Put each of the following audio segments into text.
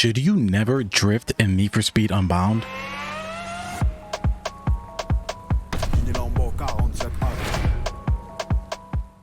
Should you never drift in Need for Speed Unbound?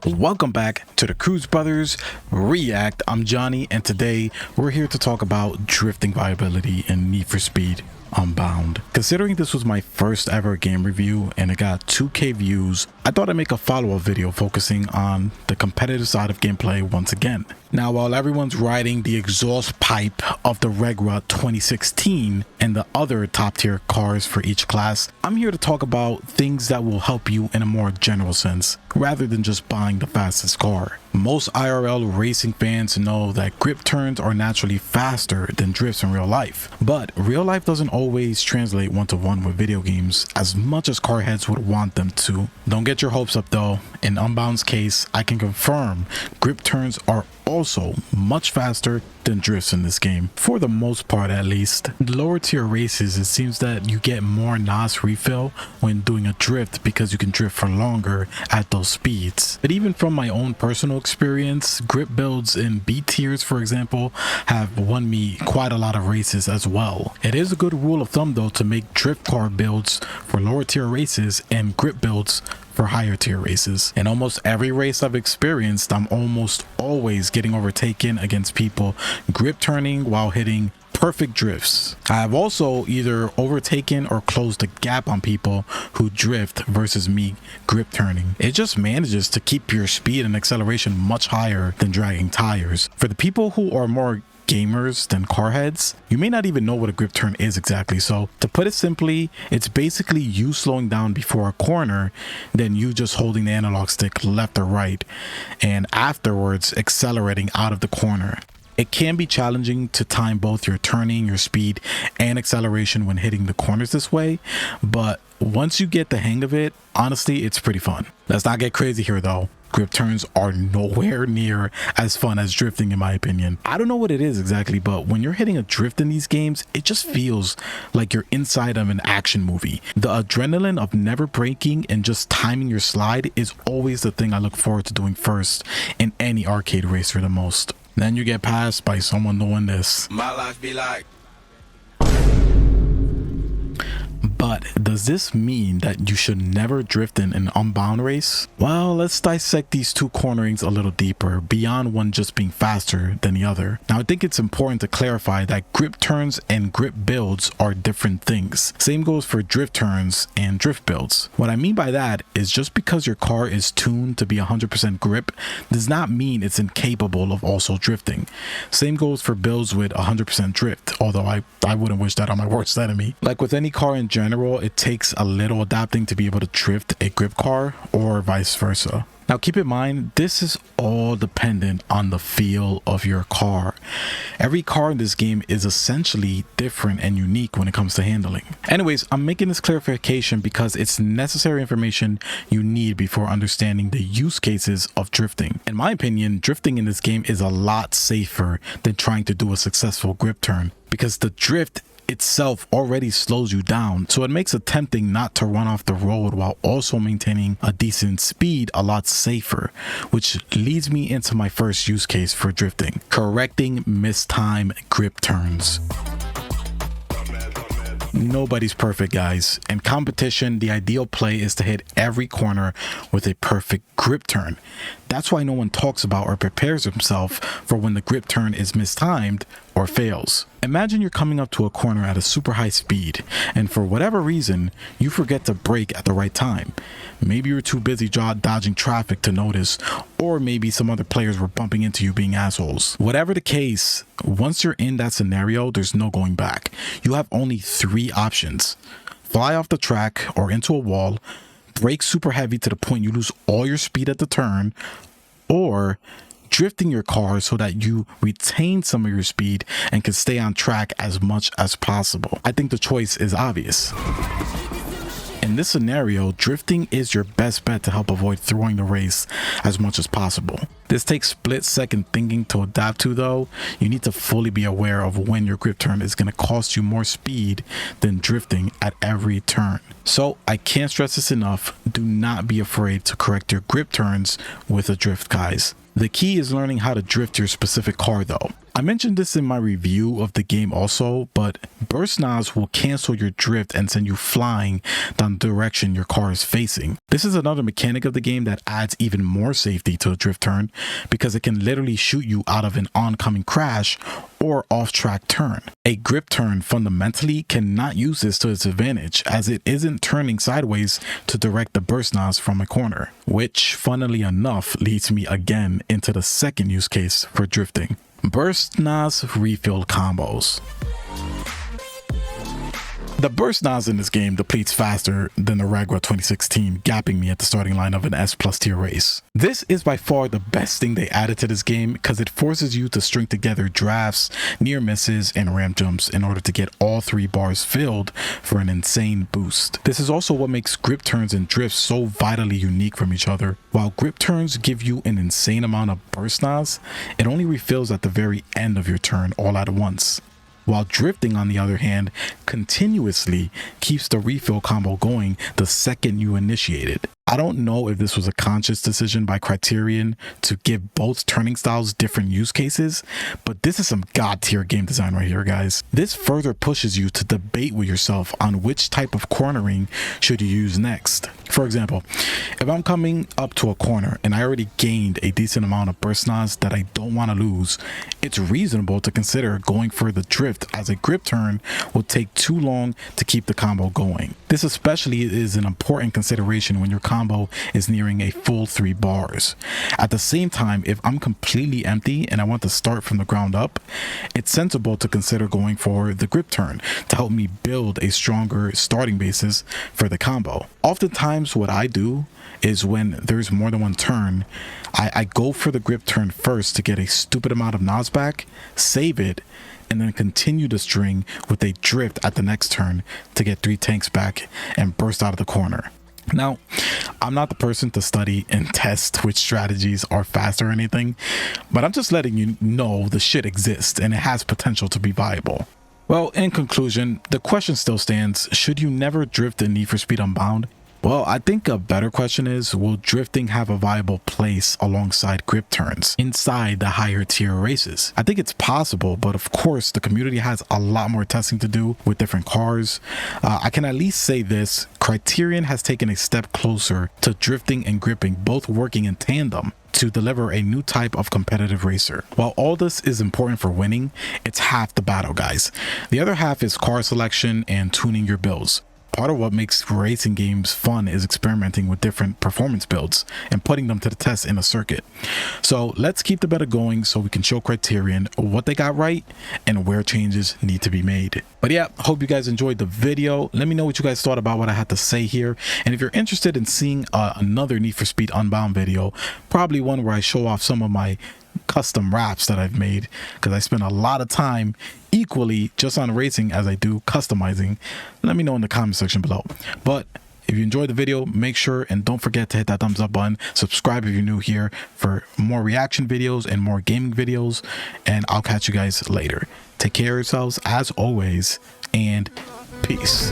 Welcome back to the Cruz Brothers React. I'm Johnny, and today we're here to talk about drifting viability in Need for Speed Unbound. Considering this was my first ever game review and it got 2K views, I thought I'd make a follow-up video focusing on the competitive side of gameplay once again. Now, while everyone's riding the exhaust pipe of the Regra 2016 and the other top tier cars for each class, I'm here to talk about things that will help you in a more general sense, rather than just buying the fastest car. Most IRL racing fans know that grip turns are naturally faster than drifts in real life, but real life doesn't always translate one-to-one with video games as much as car heads would want them to. Don't get your hopes up though. In Unbound's case, I can confirm grip turns are also much faster than drifts in this game, for the most part at least. In lower tier races, it seems that you get more NOS refill when doing a drift because you can drift for longer at those speeds. But even from my own personal experience, grip builds in B tiers, for example, have won me quite a lot of races as well. It is a good rule of thumb though to make drift car builds for lower tier races and grip builds for higher tier races. In almost every race I've experienced, I'm almost always getting overtaken against people grip turning while hitting perfect drifts. I have also either overtaken or closed the gap on people who drift versus me grip turning. It just manages to keep your speed and acceleration much higher than dragging tires. For the people who are more gamers than car heads, you may not even know what a grip turn is exactly. So to put it simply, it's basically you slowing down before a corner, then you just holding the analog stick left or right, and afterwards accelerating out of the corner. It can be challenging to time both your turning, your speed, and acceleration when hitting the corners this way, but once you get the hang of it, honestly, it's pretty fun. Let's not get crazy here though. Grip turns are nowhere near as fun as drifting in my opinion. I don't know what it is exactly, but when you're hitting a drift in these games, it just feels like you're inside of an action movie. The adrenaline of never braking and just timing your slide is always the thing I look forward to doing first in any arcade racer the most. Then you get passed by someone doing this. My life be like. But does this mean that you should never drift in an Unbound race? Well, let's dissect these two cornerings a little deeper, beyond one just being faster than the other. Now, I think it's important to clarify that grip turns and grip builds are different things. Same goes for drift turns and drift builds. What I mean by that is just because your car is tuned to be 100% grip does not mean it's incapable of also drifting. Same goes for builds with 100% drift, although I wouldn't wish that on my worst enemy. Like with any car in general, it takes a little adapting to be able to drift a grip car or vice versa. Now keep in mind, this is all dependent on the feel of your car. Every car in this game is essentially different and unique when it comes to handling. Anyways, I'm making this clarification because it's necessary information you need before understanding the use cases of drifting. In my opinion, drifting in this game is a lot safer than trying to do a successful grip turn, because the drift itself already slows you down, so it makes attempting not to run off the road while also maintaining a decent speed a lot safer, which leads me into my first use case for drifting: correcting mistime grip turns. Nobody's perfect, guys. In competition, the ideal play is to hit every corner with a perfect grip turn. That's why no one talks about or prepares himself for when the grip turn is mistimed or fails. Imagine you're coming up to a corner at a super high speed, and for whatever reason, you forget to brake at the right time. Maybe you're too busy dodging traffic to notice, or maybe some other players were bumping into you being assholes. Whatever the case, once you're in that scenario, there's no going back. You have only three options: fly off the track or into a wall, brake super heavy to the point you lose all your speed at the turn, or drifting your car so that you retain some of your speed and can stay on track as much as possible. I think the choice is obvious. In this scenario, drifting is your best bet to help avoid throwing the race as much as possible. This takes split-second thinking to adapt to though. You need to fully be aware of when your grip turn is going to cost you more speed than drifting at every turn. So I can't stress this enough, do not be afraid to correct your grip turns with a drift, guys. The key is learning how to drift your specific car though. I mentioned this in my review of the game also, but burst knobs will cancel your drift and send you flying down the direction your car is facing. This is another mechanic of the game that adds even more safety to a drift turn, because it can literally shoot you out of an oncoming crash or off-track turn. A grip turn fundamentally cannot use this to its advantage, as it isn't turning sideways to direct the burst knobs from a corner, which funnily enough leads me again into the second use case for drifting: burst nozzle refill combos. The burst nozzle in this game depletes faster than the Ragwa 2016, gapping me at the starting line of an S+ tier race. This is by far the best thing they added to this game, because it forces you to string together drafts, near misses, and ramp jumps in order to get all 3 bars filled for an insane boost. This is also what makes grip turns and drifts so vitally unique from each other. While grip turns give you an insane amount of burst nozzle, it only refills at the very end of your turn all at once. While drifting, on the other hand, continuously keeps the refill combo going the second you initiate it. I don't know if this was a conscious decision by Criterion to give both turning styles different use cases, but this is some god tier game design right here, guys. This further pushes you to debate with yourself on which type of cornering should you use next. For example, if I'm coming up to a corner and I already gained a decent amount of burst nozzle that I don't want to lose, it's reasonable to consider going for the drift, as a grip turn will take too long to keep the combo going. This especially is an important consideration when your combo is nearing a full 3 bars. At the same time, if I'm completely empty and I want to start from the ground up, it's sensible to consider going for the grip turn to help me build a stronger starting basis for the combo. Oftentimes what I do is, when there's more than one turn, I go for the grip turn first to get a stupid amount of nods back, save it, and then continue the string with a drift at the next turn to get 3 tanks back and burst out of the corner. Now, I'm not the person to study and test which strategies are fast or anything, but I'm just letting you know the shit exists and it has potential to be viable. Well, in conclusion, the question still stands: should you never drift in Need for Speed Unbound? Well, I think a better question is, will drifting have a viable place alongside grip turns inside the higher tier races? I think it's possible, but of course the community has a lot more testing to do with different cars. I can at least say this: Criterion has taken a step closer to drifting and gripping both working in tandem to deliver a new type of competitive racer. While all this is important for winning, it's half the battle, guys. The other half is car selection and tuning your builds. Part of what makes racing games fun is experimenting with different performance builds and putting them to the test in a circuit. So let's keep the beta going so we can show Criterion what they got right and where changes need to be made. But yeah, hope you guys enjoyed the video. Let me know what you guys thought about what I had to say here. And if you're interested in seeing another Need for Speed Unbound video, probably one where I show off some of my custom wraps that I've made, because I spend a lot of time equally just on racing as I do customizing, let me know in the comment section below. But if you enjoyed the video, make sure and don't forget to hit that thumbs up button. Subscribe if you're new here for more reaction videos and more gaming videos, and I'll catch you guys later. Take care of yourselves as always, and peace.